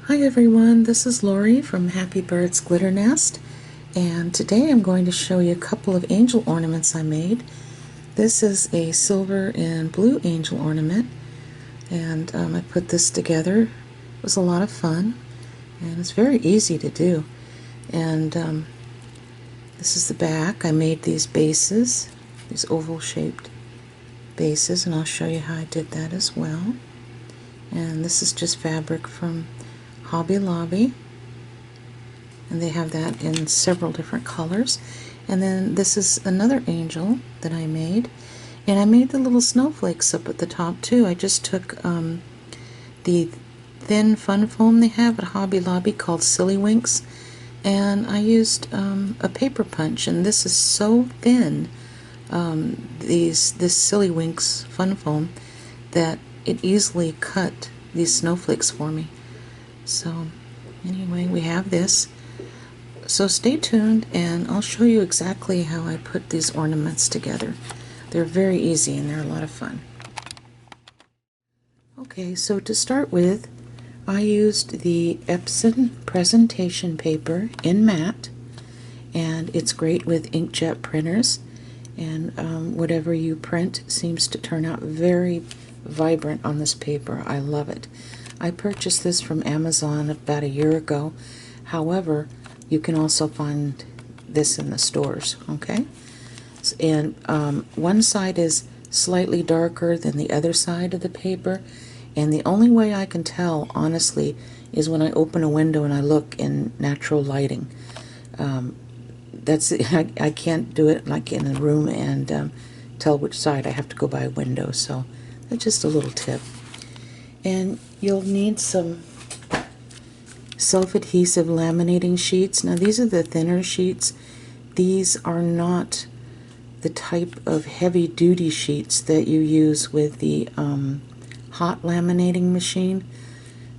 Hi everyone, this is Lori from Happy Birds Glitter Nest, and today I'm going to show you a couple of angel ornaments I made. This is a silver and blue angel ornament, and I put this together. It was a lot of fun, and it's very easy to do. And this is the back. I made these bases, these oval shaped bases, and I'll show you how I did that as well. And this is just fabric from Hobby Lobby, and they have that in several different colors. And then this is another angel that I made, and I made the little snowflakes up at the top too. I just took the thin fun foam they have at Hobby Lobby called Silly Winks, and I used a paper punch, and this is so thin, this Silly Winks fun foam, that it easily cut these snowflakes for me. So anyway, we have this. So stay tuned and I'll show you exactly how I put these ornaments together. They're very easy and they're a lot of fun. Okay, so to start with, I used the Epson presentation paper in matte, and it's great with inkjet printers, and whatever you print seems to turn out very vibrant on this paper. I love it. I purchased this from Amazon about a year ago. However, you can also find this in the stores, okay? And one side is slightly darker than the other side of the paper, and the only way I can tell, honestly, is when I open a window and I look in natural lighting. I can't do it like in a room and tell which side. I have to go by a window, so that's just a little tip. And you'll need some self-adhesive laminating sheets. Now these are the thinner sheets. These are not the type of heavy-duty sheets that you use with the hot laminating machine.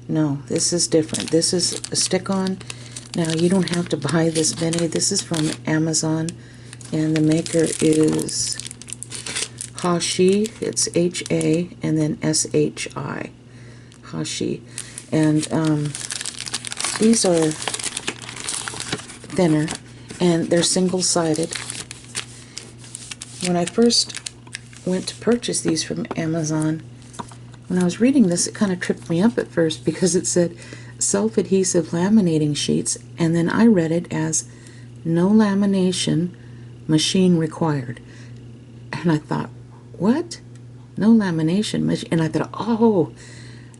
No, this is different. This is a stick-on. Now you don't have to buy this many. This is from Amazon, and the maker is Hashi. It's H-A and then S-H-I. Hashi. And these are thinner, and they're single-sided. When I first went to purchase these from Amazon, when I was reading this, it kind of tripped me up at first because it said self-adhesive laminating sheets, and then I read it as no lamination, machine required. And I thought, what? No lamination machine? And I thought, oh,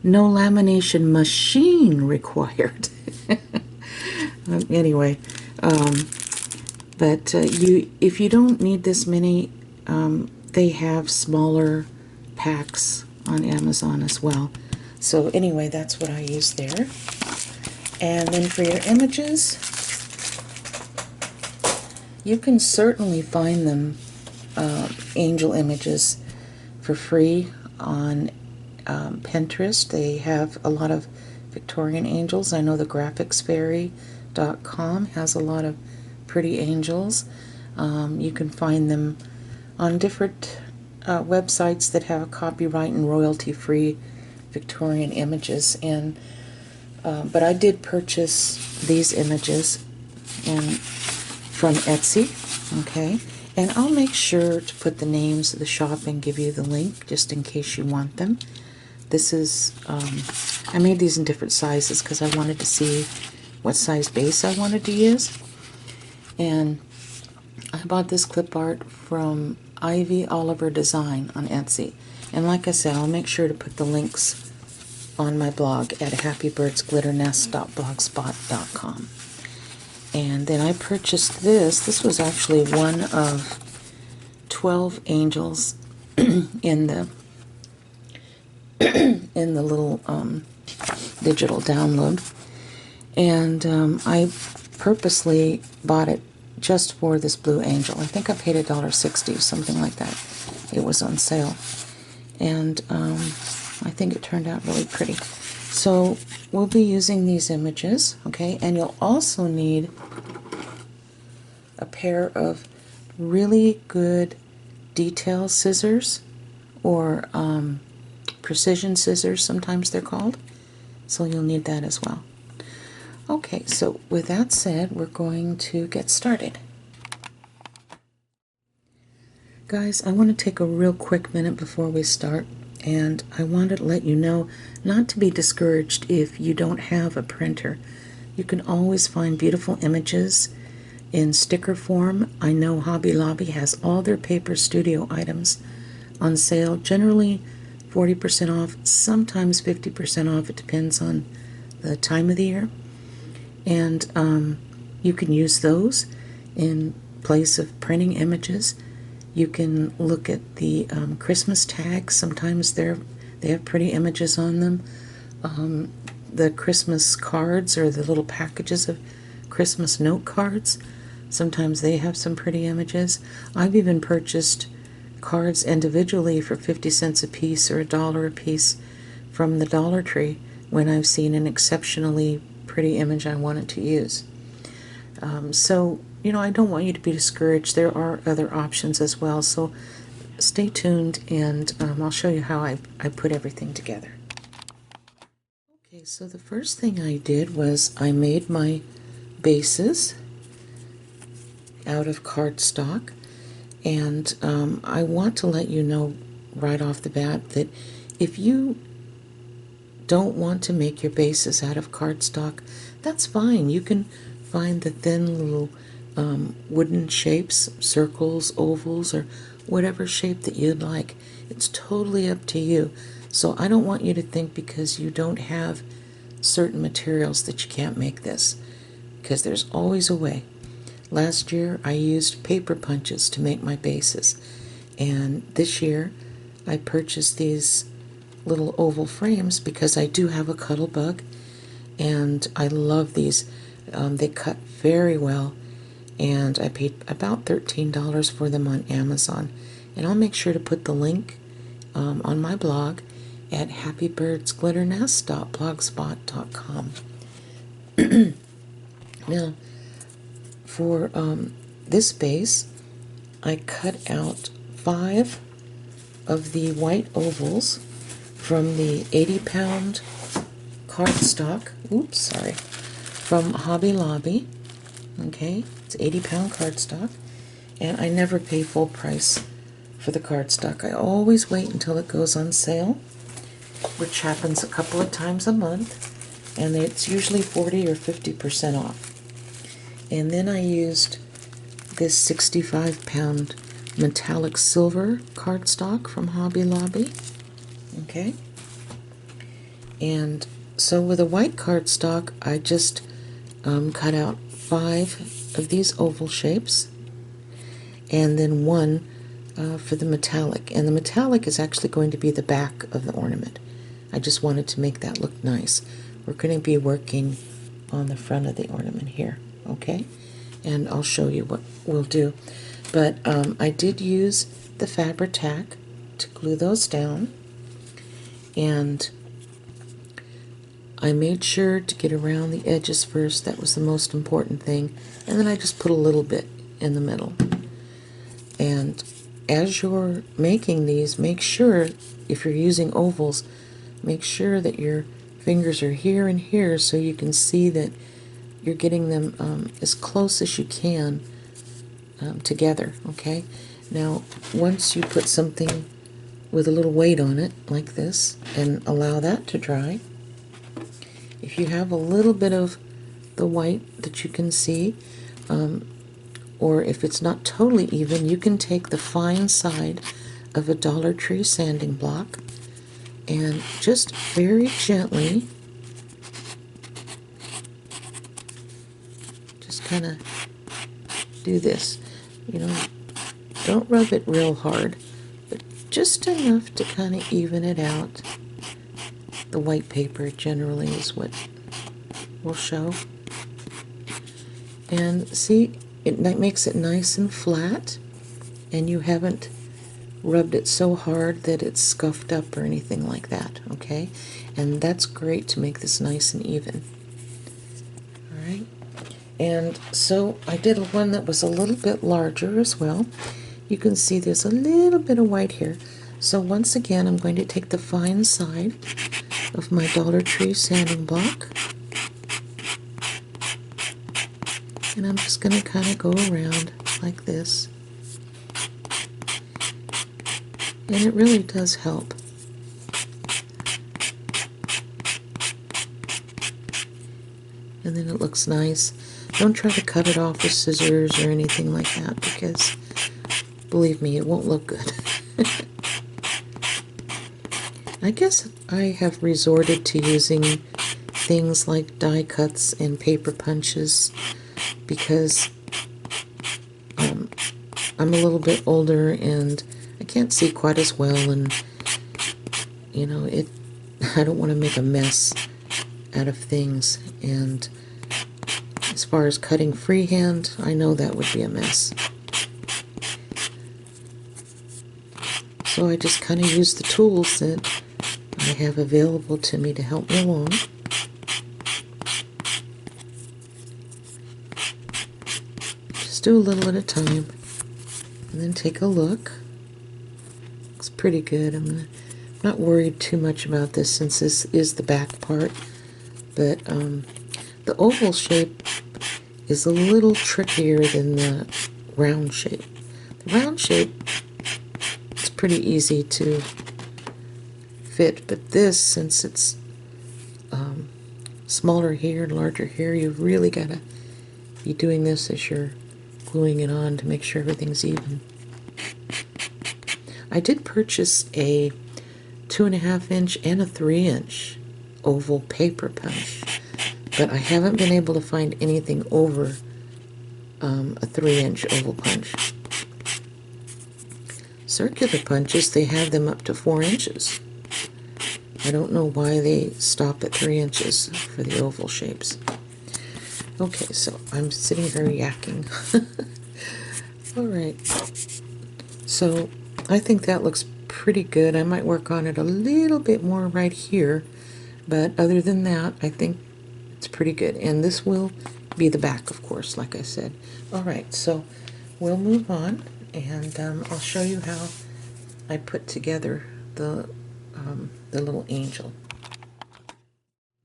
no lamination machine required. Anyway, if you don't need this many, they have smaller packs on Amazon as well. So anyway, that's what I use there. And then for your images, you can certainly find them, angel images, for free on Pinterest. They have a lot of Victorian angels. I know the graphicsfairy.com has a lot of pretty angels. You can find them on different websites that have copyright and royalty-free Victorian images. And but I did purchase these images from Etsy, okay? And I'll make sure to put the names of the shop and give you the link just in case you want them. This is, I made these in different sizes because I wanted to see what size base I wanted to use. And I bought this clip art from Ivy Oliver Design on Etsy. And like I said, I'll make sure to put the links on my blog at happybirdsglitternest.blogspot.com. And then I purchased this. This was actually one of 12 angels in the little digital download, and I purposely bought it just for this blue angel. I think I paid $1.60, something like that. It was on sale, and I think it turned out really pretty. So we'll be using these images, okay? And you'll also need a pair of really good detail scissors, or precision scissors, sometimes they're called. So you'll need that as well. Okay, so with that said, we're going to get started. Guys, I want to take a real quick minute before we start, and I wanted to let you know not to be discouraged if you don't have a printer. You can always find beautiful images in sticker form. I know Hobby Lobby has all their paper studio items on sale, generally 40% off, sometimes 50% off. It depends on the time of the year. And you can use those in place of printing images. You can look at the Christmas tags. Sometimes they have pretty images on them. The Christmas cards, or the little packages of Christmas note cards, sometimes they have some pretty images. I've even purchased cards individually for 50 cents a piece or $1 a piece from the Dollar Tree when I've seen an exceptionally pretty image I wanted to use. So, you know, I don't want you to be discouraged. There are other options as well. So stay tuned, and I'll show you how I put everything together. Okay, so the first thing I did was I made my bases out of cardstock, and I want to let you know right off the bat that if you don't want to make your bases out of cardstock, that's fine. You can find the thin little wooden shapes, circles, ovals, or whatever shape that you'd like. It's totally up to you. So I don't want you to think because you don't have certain materials that you can't make this, because there's always a way. Last year I used paper punches to make my bases, and this year I purchased these little oval frames because I do have a cuddle bug, and I love these. They cut very well, and I paid about $13 for them on Amazon. And I'll make sure to put the link on my blog at happybirdsglitternest.blogspot.com. Now, for this base, I cut out 5 of the white ovals from the 80-pound cardstock. Oops, sorry. From Hobby Lobby. Okay, it's 80-pound cardstock, and I never pay full price for the cardstock. I always wait until it goes on sale, which happens a couple of times a month, and it's usually 40 or 50% off. And then I used this 65-pound metallic silver cardstock from Hobby Lobby. Okay, and so with a white cardstock, I just cut out 5 of these oval shapes, and then 1 for the metallic. And the metallic is actually going to be the back of the ornament. I just wanted to make that look nice. We're going to be working on the front of the ornament here, okay? And I'll show you what we'll do. But I did use the Fabri-Tac to glue those down, and I made sure to get around the edges first. That was the most important thing. And then I just put a little bit in the middle. And as you're making these, make sure, if you're using ovals, make sure that your fingers are here and here so you can see that you're getting them as close as you can together, okay? Now, once you put something with a little weight on it, like this, and allow that to dry, if you have a little bit of the white that you can see, or if it's not totally even, you can take the fine side of a Dollar Tree sanding block and just very gently just kind of do this. You know, don't rub it real hard, but just enough to kind of even it out. The white paper generally is what will show. And see, it makes it nice and flat, and you haven't rubbed it so hard that it's scuffed up or anything like that, okay? And that's great to make this nice and even. Alright, and so I did one that was a little bit larger as well. You can see there's a little bit of white here. So once again, I'm going to take the fine side of my Dollar Tree sanding block, And I'm just going to kind of go around like this. And it really does help. And then it looks nice. Don't try to cut it off with scissors or anything like that, because believe me, it won't look good. I guess I have resorted to using things like die cuts and paper punches because I'm a little bit older and I can't see quite as well, and you know, I don't want to make a mess out of things. And as far as cutting freehand, I know that would be a mess. So I just kind of use the tools that I have available to me to help me along. Just do a little at a time and then take a look. Looks pretty good. I'm not worried too much about this since this is the back part, but the oval shape is a little trickier than the round shape. The round shape is pretty easy to fit, but this, since it's smaller here and larger here, you've really got to be doing this as you're gluing it on to make sure everything's even. I did purchase a 2.5 inch and a 3 inch oval paper punch, but I haven't been able to find anything over a 3 inch oval punch. Circular punches, they have them up to 4 inches. I don't know why they stop at 3 inches for the oval shapes. Okay, so I'm sitting here yakking. Alright, so I think that looks pretty good. I might work on it a little bit more right here, but other than that, I think it's pretty good. And this will be the back, of course, like I said. Alright, so we'll move on, and I'll show you how I put together the little angel.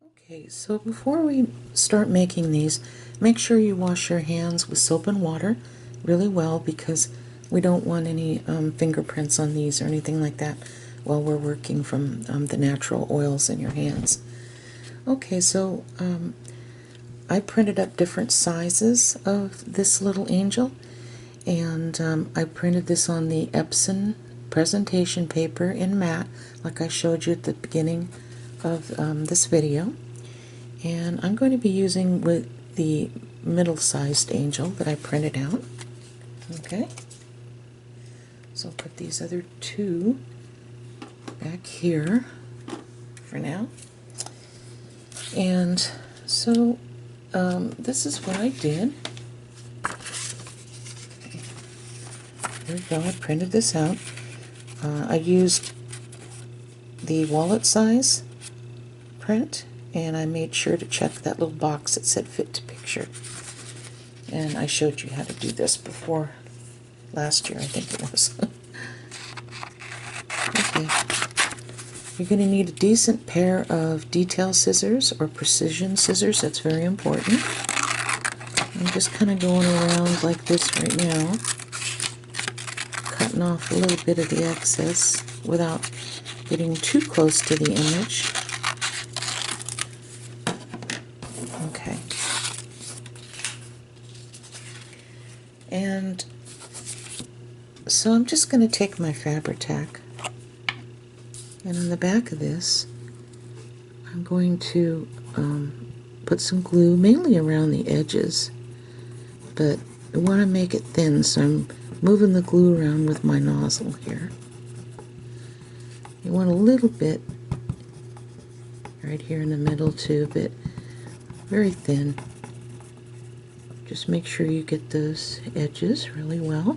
Okay, so before we start making these, make sure you wash your hands with soap and water really well, because we don't want any fingerprints on these or anything like that while we're working from the natural oils in your hands. Okay, so I printed up different sizes of this little angel, and I printed this on the Epson presentation paper in matte, like I showed you at the beginning of this video. And I'm going to be using with the middle-sized angel that I printed out. Okay, so I'll put these other two back here for now. And so this is what I did. There we go, I printed this out. I used the wallet size print, and I made sure to check that little box that said fit to picture. And I showed you how to do this before last year, I think it was. Okay, you're going to need a decent pair of detail scissors or precision scissors. That's very important. I'm just kind of going around like this right now, cutting off a little bit of the excess without getting too close to the image. Okay. And so I'm just going to take my Fabri-Tac, and on the back of this I'm going to put some glue, mainly around the edges, but I want to make it thin, so I'm moving the glue around with my nozzle here. You want a little bit right here in the middle too, but very thin. Just make sure you get those edges really well.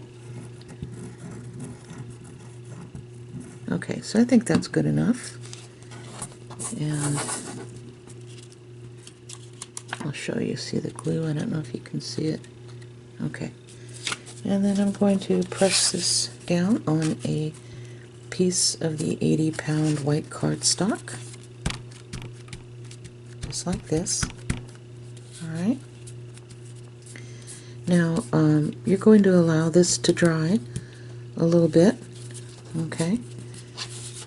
Okay, so I think that's good enough. And I'll show you. See the glue? I don't know if you can see it. Okay. And then I'm going to press this down on a piece of the 80-pound white cardstock. Just like this. Alright. Now you're going to allow this to dry a little bit, okay?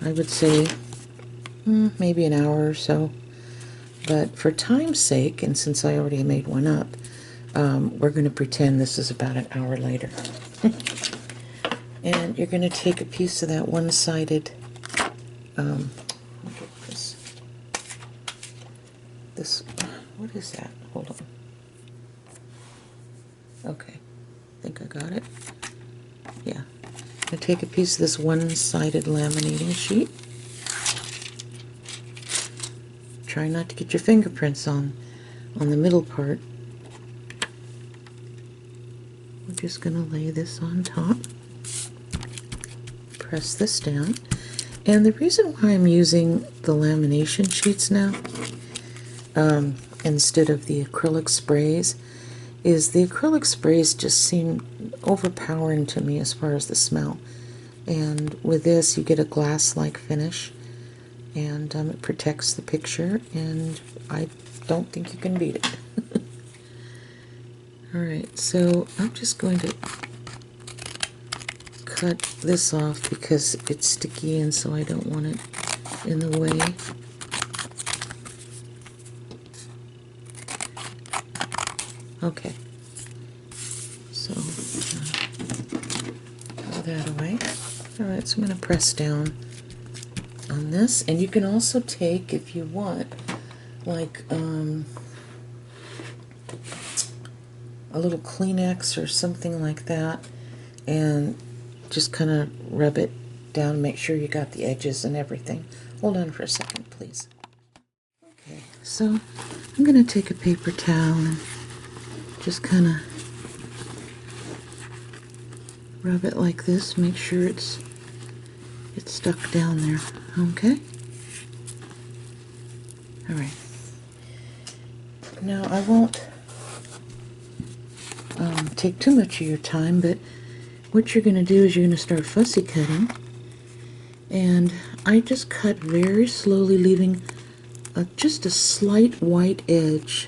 I would say maybe an hour or so, but for time's sake, and since I already made one up, we're going to pretend this is about an hour later. And you're going to take a piece of that one-sided, look at this, what is that? Hold on. Okay, I think I got it. Yeah. I'm going to take a piece of this one-sided laminating sheet. Try not to get your fingerprints on the middle part. We're just going to lay this on top. Press this down. And the reason why I'm using the lamination sheets now instead of the acrylic sprays is the acrylic sprays just seem overpowering to me as far as the smell. And with this you get a glass-like finish, and it protects the picture, and I don't think you can beat it. Alright, so I'm just going to cut this off because it's sticky and so I don't want it in the way. Okay, so throw that away. Alright, so I'm going to press down on this, and you can also take, if you want, like a little Kleenex or something like that, and just kind of rub it down, make sure you got the edges and everything. Hold on for a second, please. Okay, so I'm going to take a paper towel and just kind of rub it like this, make sure it's stuck down there, okay? Alright. Now I won't take too much of your time, but what you're going to do is you're going to start fussy cutting, and I just cut very slowly, leaving just a slight white edge.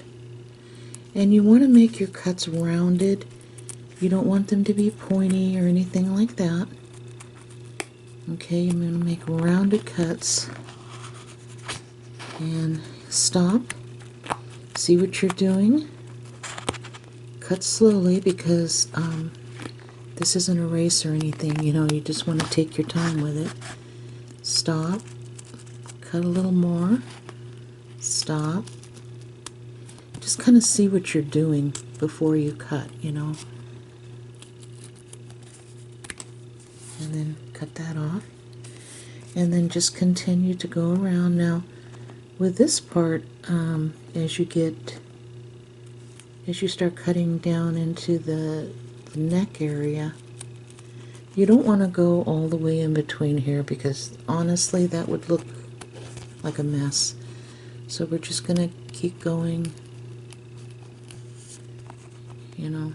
And you want to make your cuts rounded. You don't want them to be pointy or anything like that. Okay, I'm going to make rounded cuts. And stop. See what you're doing. Cut slowly because this isn't a race or anything. You know, you just want to take your time with it. Stop. Cut a little more. Stop. Just kind of see what you're doing before you cut, you know. And then cut that off. And then just continue to go around. Now, with this part, as you start cutting down into the neck area, you don't want to go all the way in between here because honestly that would look like a mess. So we're just going to keep going. You know,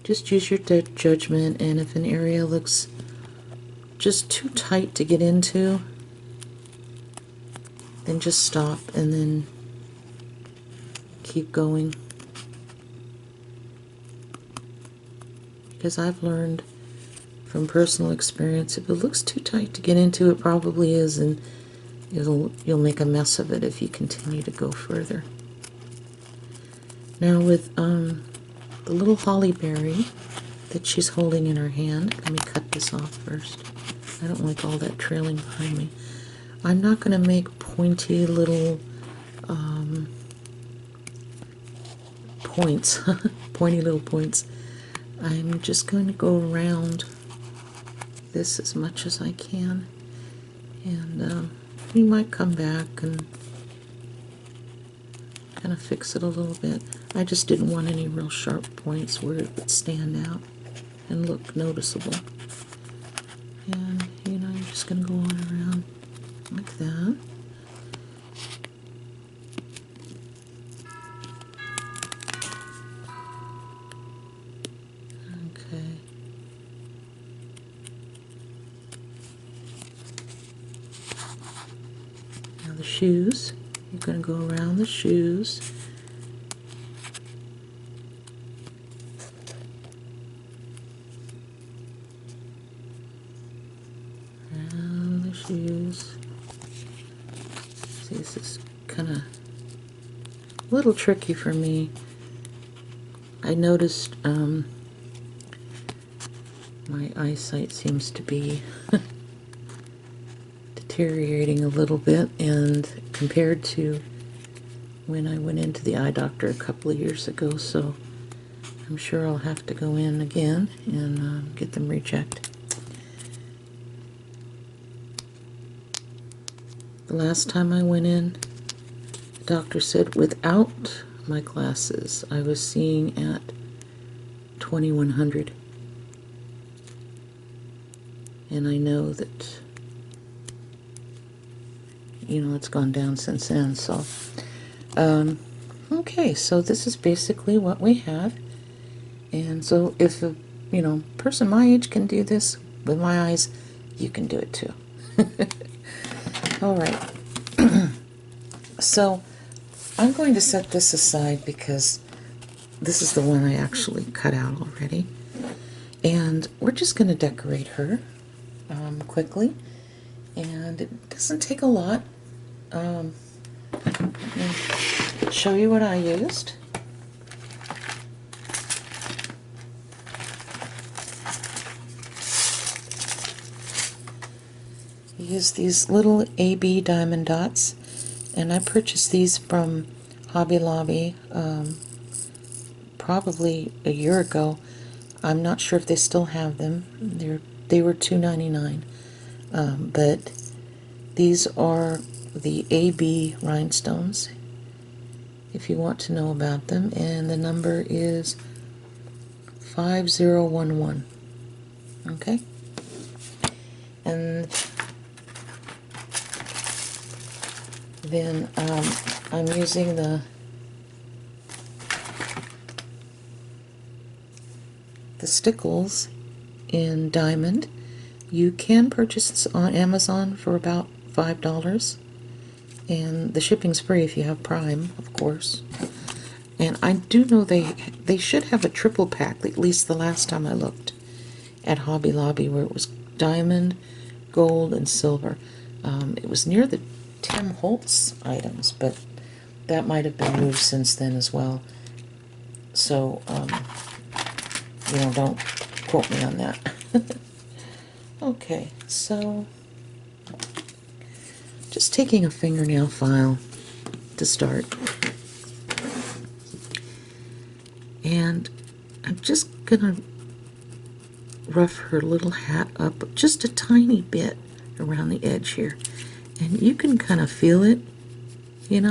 just use your judgment, and if an area looks just too tight to get into, then just stop and then keep going. Because I've learned from personal experience, if it looks too tight to get into, it probably is, and you'll make a mess of it if you continue to go further. Now with the little holly berry that she's holding in her hand, let me cut this off first. I don't like all that trailing behind me. I'm not going to make pointy little points, pointy little points. I'm just going to go around this as much as I can, and we might come back and kind of fix it a little bit. I just didn't want any real sharp points where it would stand out and look noticeable. And you know, you're just going to go on around like that. Okay. Now the shoes. You're going to go around the shoes. use. See, this is kind of a little tricky for me. I noticed my eyesight seems to be deteriorating a little bit, and compared to when I went into the eye doctor a couple of years ago, so I'm sure I'll have to go in again and get them rechecked. The last time I went in, the doctor said without my glasses I was seeing at 2100, and I know that, you know, it's gone down since then. So okay, so this is basically what we have. And so if a person my age can do this with my eyes, you can do it too. All right. So I'm going to set this aside because this is the one I actually cut out already. And we're just going to decorate her quickly. And it doesn't take a lot. I'll show you what I used. I used these little AB diamond dots, and I purchased these from Hobby Lobby probably a year ago. I'm not sure if they still have them. They were $2.99, but these are the AB rhinestones, if you want to know about them, and the number is 5011. Okay, and then I'm using the stickles in diamond. You can purchase this on Amazon for about $5, and the shipping's free if you have Prime, of course. And I do know they should have a triple pack, at least the last time I looked at Hobby Lobby, where it was diamond, gold, and silver. It was near the Tim Holtz items, but that might have been moved since then as well. So, don't quote me on that. Okay, so just taking a fingernail file to start. And I'm just gonna rough her little hat up just a tiny bit around the edge here. And you can kind of feel it. You're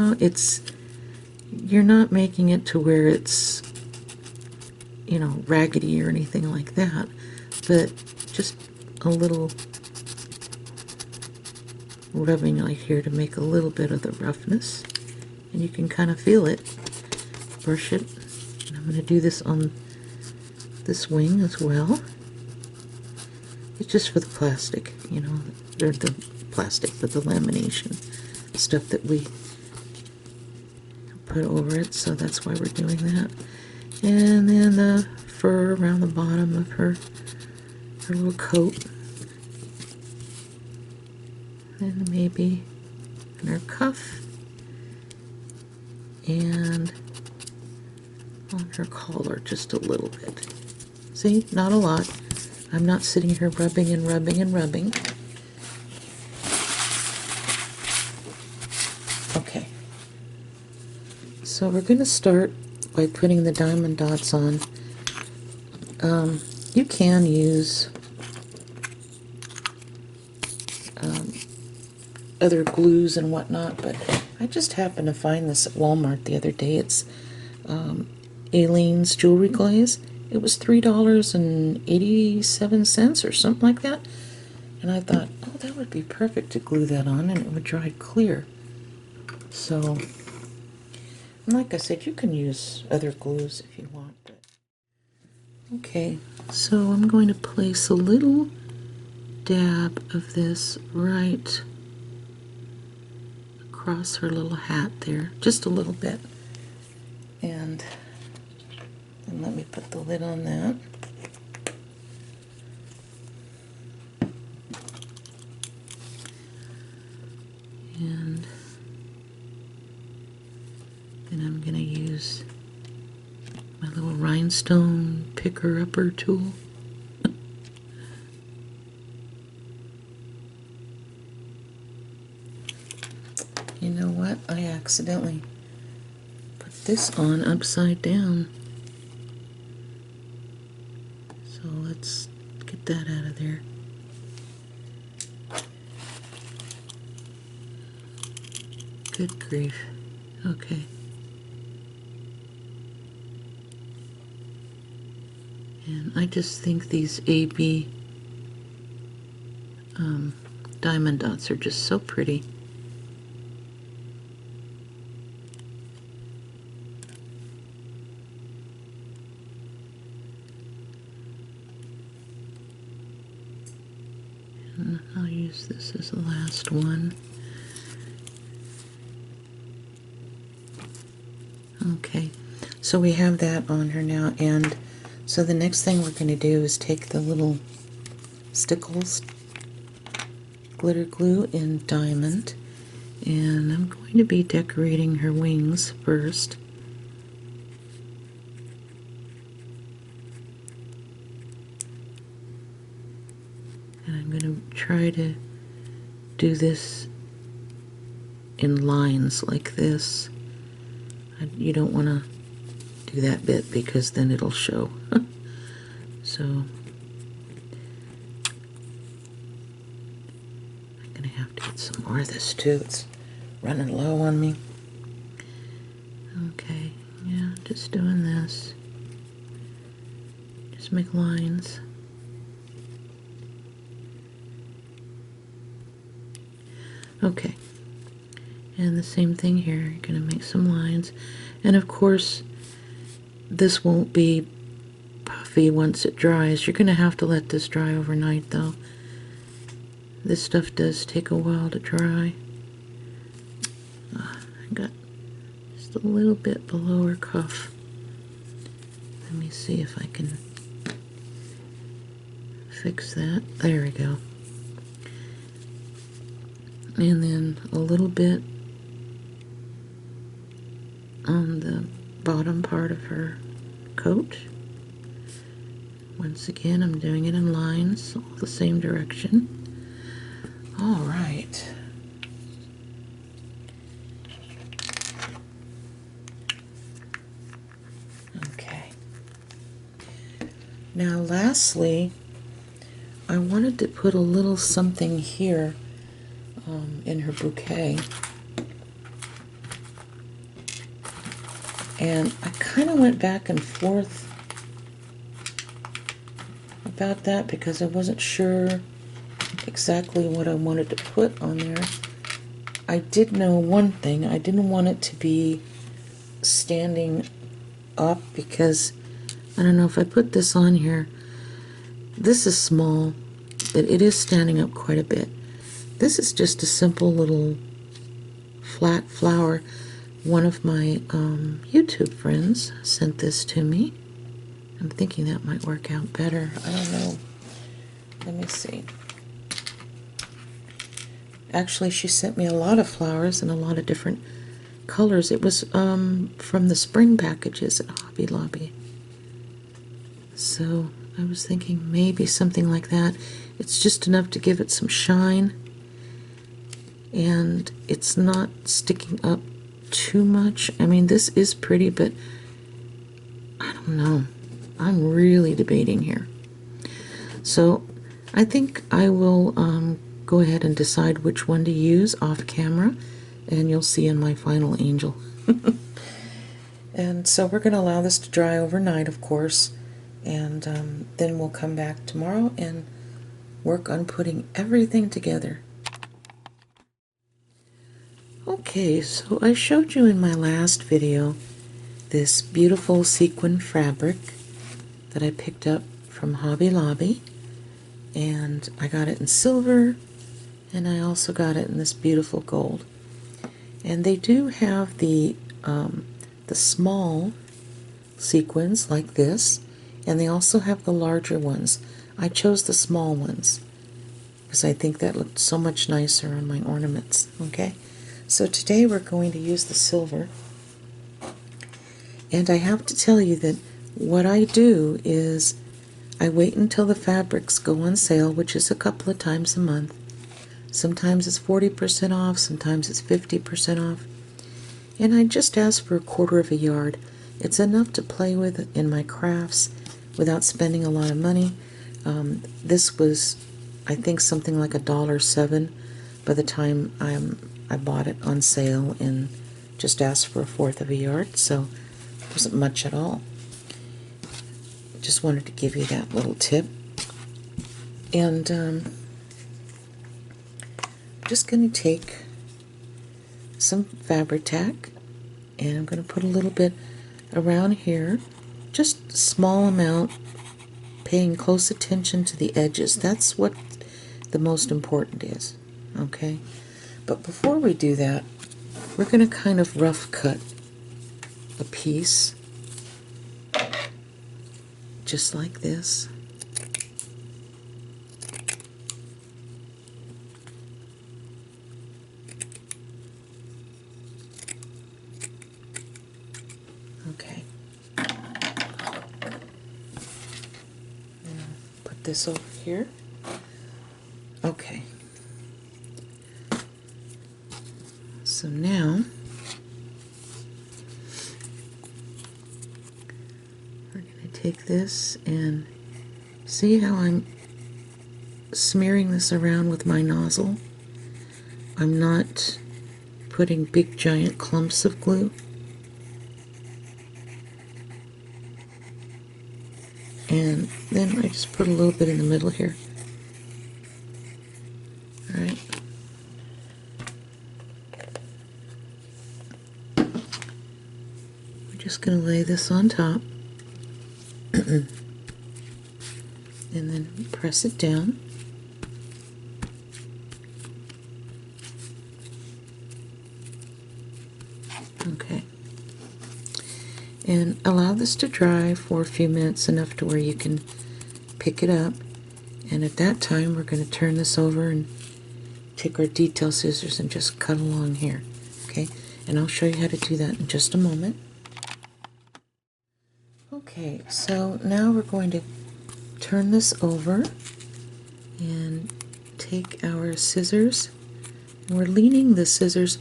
not making it to where it's, raggedy or anything like that, but just a little rubbing right here to make a little bit of the roughness. And you can kind of feel it. Brush it. And I'm going to do this on this wing as well. It's just for the plastic, or the plastic, but the lamination stuff that we put over it, so that's why we're doing that. And then the fur around the bottom of her little coat, and maybe in her cuff, and on her collar just a little bit. See, not a lot. I'm not sitting here rubbing and rubbing and rubbing. Okay, so we're going to start by putting the diamond dots on. You can use other glues and whatnot, but I just happened to find this at Walmart the other day. It's Aileen's Jewelry Glaze. It was $3.87 or something like that. And I thought, oh, that would be perfect to glue that on, and it would dry clear. So, and like I said, you can use other glues if you want. But. Okay, so I'm going to place a little dab of this right across her little hat there, just a little bit. And let me put the lid on that. My little rhinestone picker-upper tool. You know what? I accidentally put this on upside down. So let's get that out of there. Good grief. Okay. And I just think these AB diamond dots are just so pretty. And I'll use this as the last one. Okay, so we have that on her now, and so the next thing we're going to do is take the little stickles glitter glue in diamond, and I'm going to be decorating her wings first. And I'm going to try to do this in lines like this. You don't want to do that bit because then it'll show. So I'm going to have to get some more of this too. It's running low on me. Okay, yeah, just doing this. Just make lines. Okay, and the same thing here. You're going to make some lines, and of course this won't be puffy once it dries. You're going to have to let this dry overnight though. This stuff does take a while to dry. I got just a little bit below her cuff. Let me see if I can fix that. There we go. And then a little bit on the bottom part of her coat. Once again, I'm doing it in lines, all the same direction. All right. Okay. Now, lastly, I wanted to put a little something here in her bouquet. And I kind of went back and forth about that because I wasn't sure exactly what I wanted to put on there. I did know one thing. I didn't want it to be standing up because, I don't know, if I put this on here, this is small, but it is standing up quite a bit. This is just a simple little flat flower. One of my YouTube friends sent this to me. I'm thinking that might work out better. I don't know. Let me see. Actually, she sent me a lot of flowers in a lot of different colors. It was from the spring packages at Hobby Lobby. So I was thinking maybe something like that. It's just enough to give it some shine. And it's not sticking up too much. I mean, this is pretty, but I don't know. I'm really debating here. So I think I will go ahead and decide which one to use off camera, and you'll see in my final angel. And so we're going to allow this to dry overnight, of course, and then we'll come back tomorrow and work on putting everything together. Okay, so I showed you in my last video this beautiful sequin fabric that I picked up from Hobby Lobby, and I got it in silver, and I also got it in this beautiful gold. And they do have the small sequins like this, and they also have the larger ones. I chose the small ones because I think that looked so much nicer on my ornaments. Okay, so today we're going to use the silver, and I have to tell you that what I do is I wait until the fabrics go on sale, which is a couple of times a month. Sometimes it's 40% off, sometimes it's 50% off. And I just ask for 1/4 of a yard. It's enough to play with in my crafts without spending a lot of money. This was, I think, something like $1.07 by the time I bought it on sale, and just asked for 1/4 of a yard, so it wasn't much at all. Just wanted to give you that little tip. And I'm just going to take some fabric tack, and I'm going to put a little bit around here, just a small amount, paying close attention to the edges. That's what the most important is, okay? But before we do that, we're going to kind of rough cut a piece, just like this. Okay. Put this over here. Okay. So now we're going to take this and see how I'm smearing this around with my nozzle. I'm not putting big giant clumps of glue. And then I just put a little bit in the middle here. Alright. We're just going to lay this on top. And then press it down. Okay. And allow this to dry for a few minutes, enough to where you can pick it up. And at that time, we're going to turn this over and take our detail scissors and just cut along here. Okay? And I'll show you how to do that in just a moment. Okay, so now we're going to turn this over and take our scissors. And we're leaning the scissors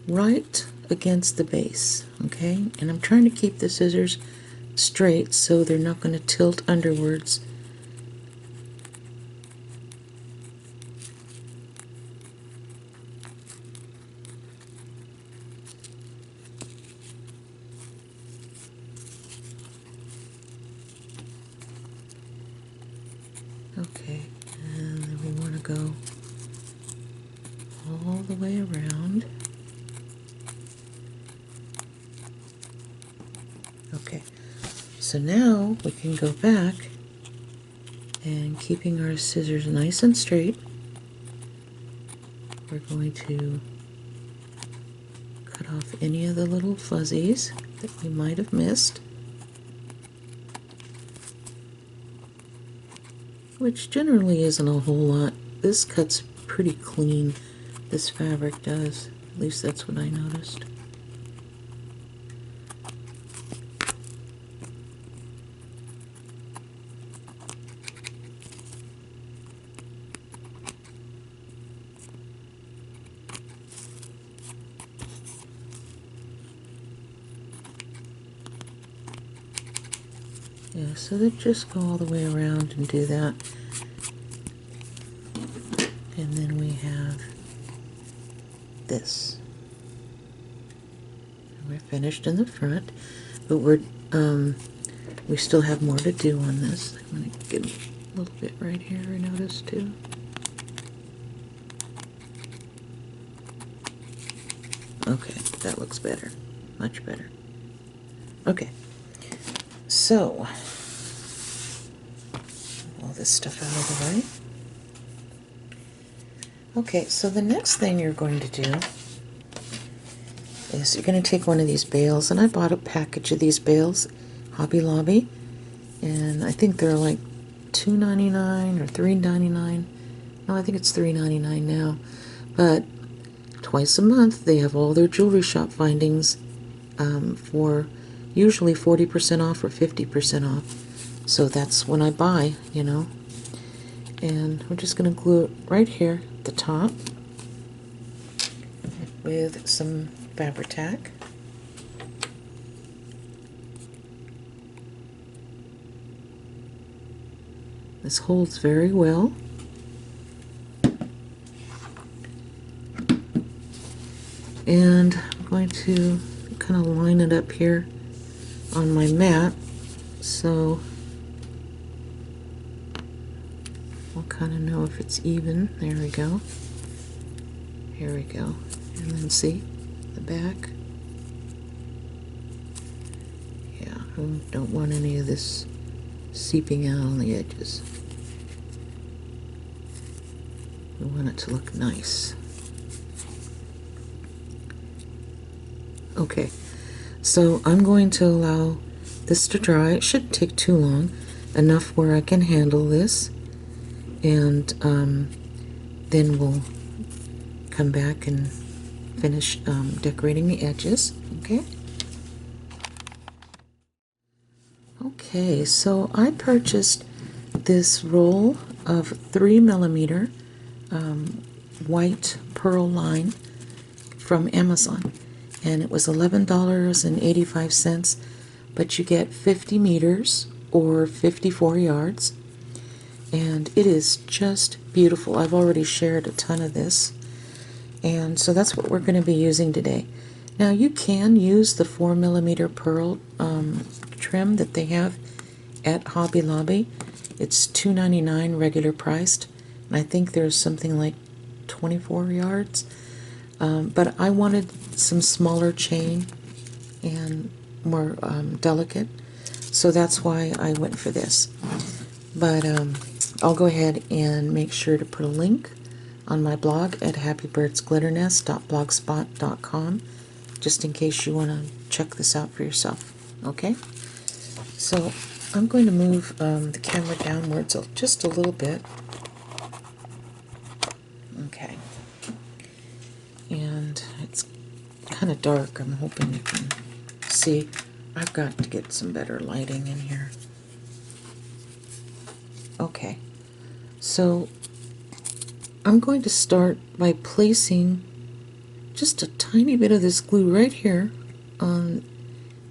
right against the base, okay? And I'm trying to keep the scissors straight so they're not going to tilt underwards. Okay, and then we want to go all the way around. Okay, so now we can go back, and keeping our scissors nice and straight, we're going to cut off any of the little fuzzies that we might have missed, which generally isn't a whole lot. This cuts pretty clean, this fabric does. At least that's what I noticed. Yeah, so they just go all the way around and do that. And then we have this. And we're finished in the front, but we still have more to do on this. I'm going to get a little bit right here, I noticed too. Okay, that looks better. Much better. Okay. So, all this stuff out of the way. Okay, so the next thing you're going to do is you're going to take one of these bales, and I bought a package of these bales, Hobby Lobby, and I think they're like $2.99 or $3.99. No, I think it's $3.99 now. But twice a month they have all their jewelry shop findings for usually 40% off or 50% off. So that's when I buy, you know. And we're just going to glue it right here at the top with some Fabri-Tac. This holds very well. And I'm going to kind of line it up here on my mat, so we'll kind of know if it's even. There we go. Here we go. And then see the back. Yeah, I don't want any of this seeping out on the edges. We want it to look nice. Okay, so I'm going to allow this to dry. It shouldn't take too long, enough where I can handle this, and then we'll come back and finish decorating the edges. Okay, so I purchased this roll of 3mm white pearl line from Amazon, and it was $11.85, but you get 50 meters or 54 yards, and it is just beautiful. I've already shared a ton of this, and so that's what we're going to be using today. Now you can use the 4mm pearl trim that they have at Hobby Lobby. It's $2.99 regular priced, and I think there's something like 24 yards. But I wanted some smaller chain and more delicate, so that's why I went for this. But I'll go ahead and make sure to put a link on my blog at happybirdsglitternest.blogspot.com, just in case you want to check this out for yourself. Okay, so I'm going to move the camera downwards just a little bit. Okay. And it's kind of dark. I'm hoping you can see. I've got to get some better lighting in here. Okay, so I'm going to start by placing just a tiny bit of this glue right here on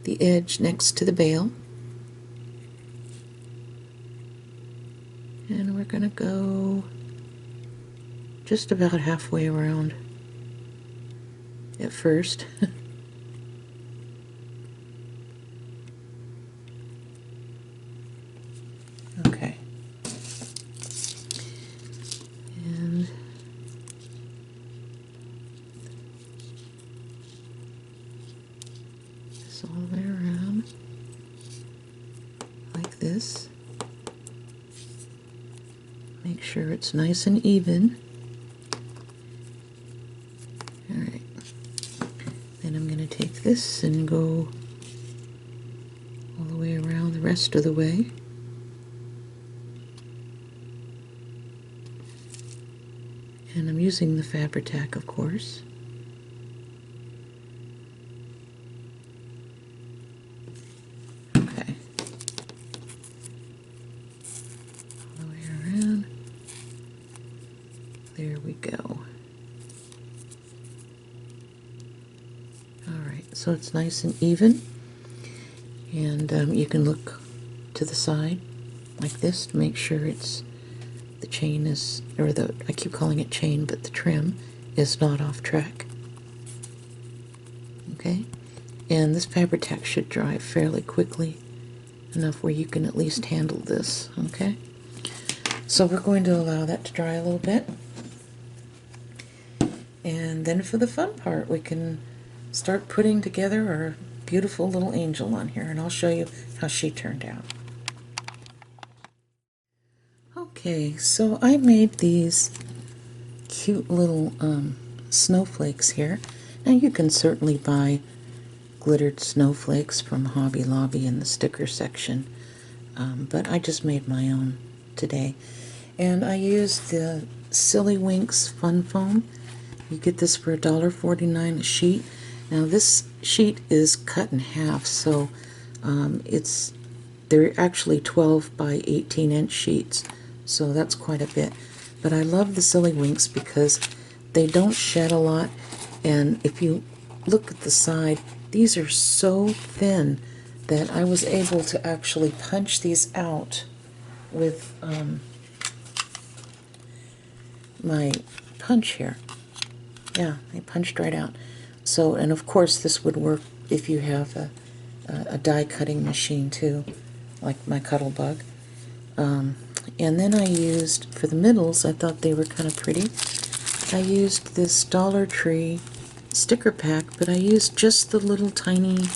the edge next to the bail. And we're going to go just about halfway around at first. Okay. And this all the way around like this. Make sure it's nice and even. Alright. Then I'm going to take this and go all the way around the rest of the way. And I'm using the Fabri-Tac, of course. Okay. All the way around. There we go. Alright, so it's nice and even. And you can look to the side like this to make sure it's the chain is, or the, I keep calling it chain, but the trim is not off track. Okay, and this Fabri-Tac should dry fairly quickly, enough where you can at least handle this. Okay, so we're going to allow that to dry a little bit, and then for the fun part, we can start putting together our beautiful little angel on here, and I'll show you how she turned out. Okay, so I made these cute little snowflakes here. Now you can certainly buy glittered snowflakes from Hobby Lobby in the sticker section, but I just made my own today. And I used the Silly Winks Fun Foam. You get this for $1.49 a sheet. Now this sheet is cut in half, so They're actually 12 by 18-inch sheets, so that's quite a bit. But I love the Silly Winks because they don't shed a lot, and if you look at the side, these are so thin that I was able to actually punch these out with my punch here. Yeah, I punched right out. So, and of course this would work if you have a die cutting machine too, like my Cuttlebug. And then I used, for the middles, I thought they were kind of pretty. I used this Dollar Tree sticker pack, but I used just the little tiny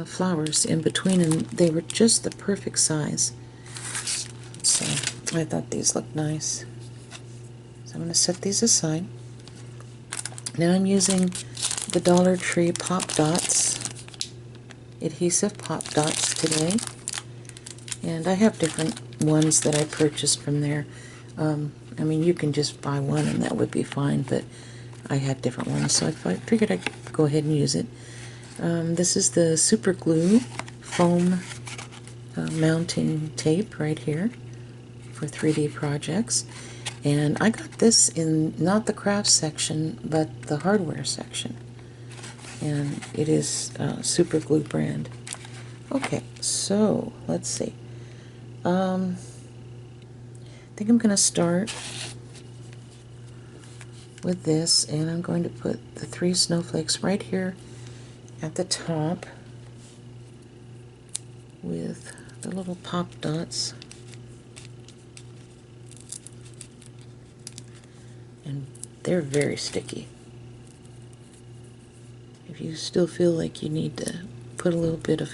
flowers in between, and they were just the perfect size. So I thought these looked nice. So I'm going to set these aside. Now I'm using the Dollar Tree Pop Dots, adhesive Pop Dots today. And I have different ones that I purchased from there. I mean, you can just buy one and that would be fine, but I had different ones, so I figured I'd go ahead and use it. This is the Super Glue foam mounting tape right here for 3D projects. And I got this in not the crafts section, but the hardware section. And it is Super Glue brand. Okay, so let's see. I think I'm going to start with this, and I'm going to put the 3 snowflakes right here at the top with the little pop dots. And they're very sticky. If you still feel like you need to put a little bit of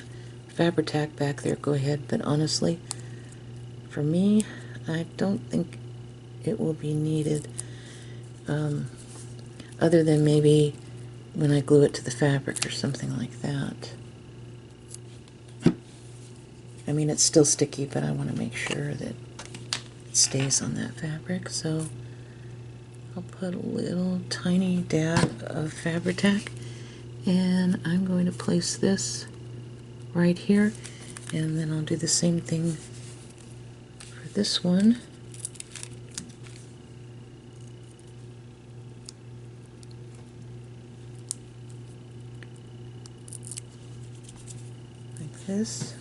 Fabri-Tac back there, go ahead, but honestly, for me, I don't think it will be needed, other than maybe when I glue it to the fabric or something like that. I mean, it's still sticky, but I want to make sure that it stays on that fabric, so I'll put a little tiny dab of Fabri-Tac, and I'm going to place this right here, and then I'll do the same thing for this one. Like this.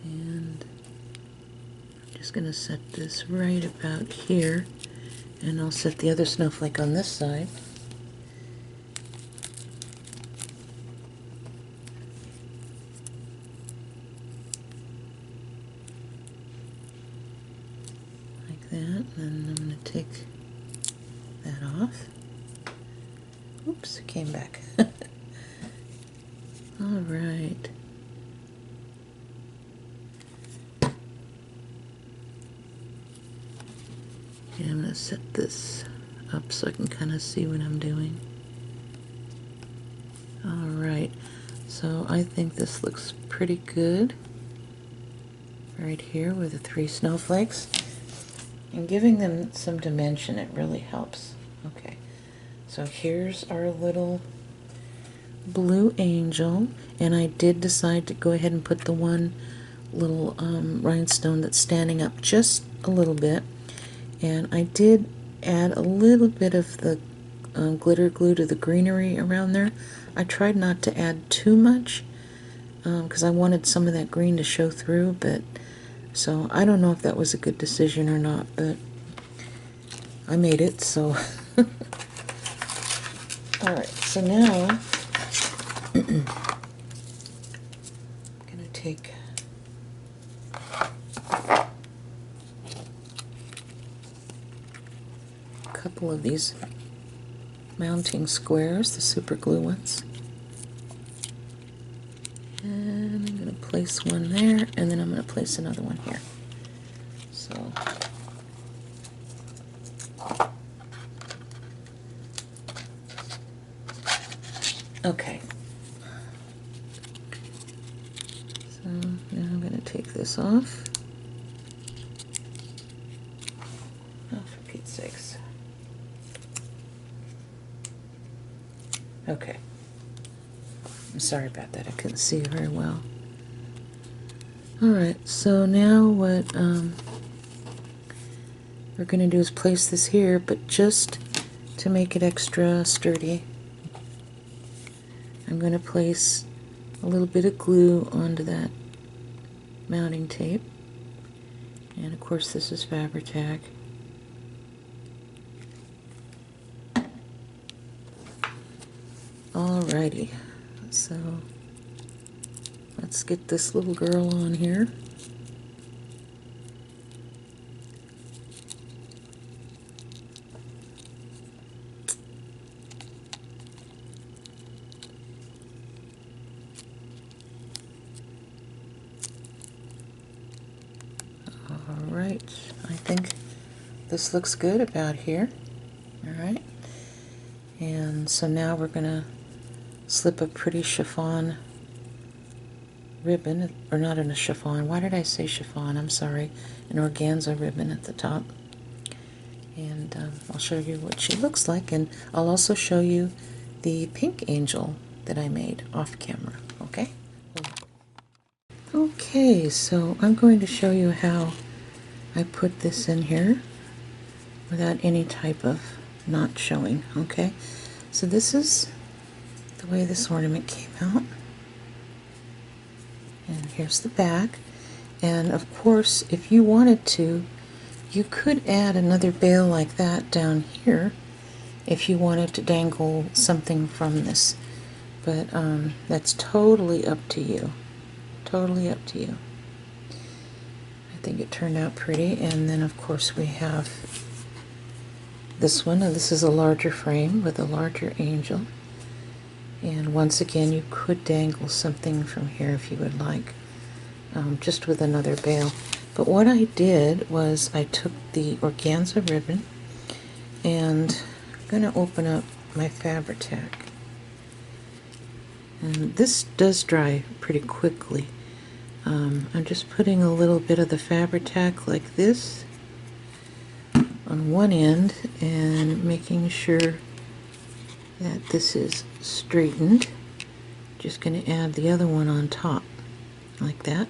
And I'm just going to set this right about here, and I'll set the other snowflake on this side. Like that, and then I'm going to take that off. Oops, it came back. All right. And I'm going to set this up so I can kind of see what I'm doing. Alright, so I think this looks pretty good right here with the 3 snowflakes. And giving them some dimension, it really helps. Okay, so here's our little blue angel, and I did decide to go ahead and put the one little rhinestone that's standing up just a little bit. And I did add a little bit of the glitter glue to the greenery around there. I tried not to add too much because I wanted some of that green to show through, but so I don't know if that was a good decision or not, but I made it, so alright, so now I'm gonna take a couple of these mounting squares, the super glue ones, and I'm going to place one there, and then I'm going to place another one here. So okay, so now I'm going to take this off. Oh, for Pete's sakes. Okay. I'm sorry about that. I couldn't see very well. Alright, so now what we're going to do is place this here, but just to make it extra sturdy, I'm going to place a little bit of glue onto that mounting tape. And of course this is Fabri-Tac. Alrighty, so let's get this little girl on here. Alright, I think this looks good about here. Alright, and so now we're going to slip a pretty chiffon ribbon, or not in a chiffon, why did I say chiffon? I'm sorry, an organza ribbon at the top. And I'll show you what she looks like, and I'll also show you the pink angel that I made off camera, okay? Okay, so I'm going to show you how I put this in here without any type of knot showing, okay? So this is the way this ornament came out. And here's the back. And of course, if you wanted to, you could add another bail like that down here if you wanted to dangle something from this. But that's totally up to you. Totally up to you. I think it turned out pretty. And then of course we have this one. Now this is a larger frame with a larger angel. And once again, you could dangle something from here if you would like, just with another bail. But what I did was I took the organza ribbon, and I'm going to open up my Fabri-Tac. And this does dry pretty quickly. I'm just putting a little bit of the Fabri-Tac like this on one end and making sure that this is straightened. Just going to add the other one on top like that,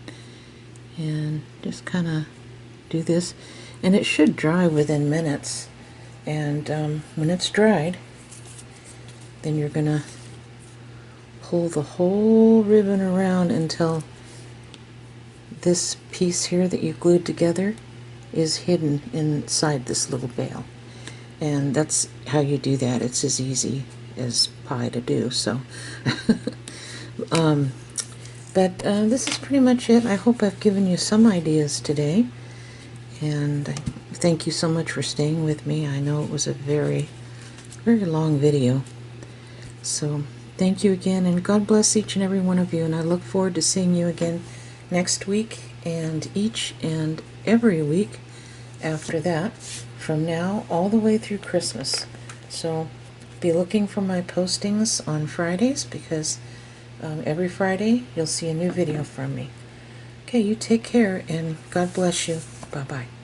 and just kind of do this, and it should dry within minutes. And when it's dried, then you're going to pull the whole ribbon around until this piece here that you glued together is hidden inside this little bail. And that's how you do that. It's as easy as pie to do. So but this is pretty much it. I hope I've given you some ideas today, and I thank you so much for staying with me. I know it was a very long video, so thank you again, and God bless each and every one of you, and I look forward to seeing you again next week and each and every week after that, from now all the way through Christmas. So be looking for my postings on Fridays, because every Friday you'll see a new video from me. Okay, you take care, and God bless you. Bye-bye.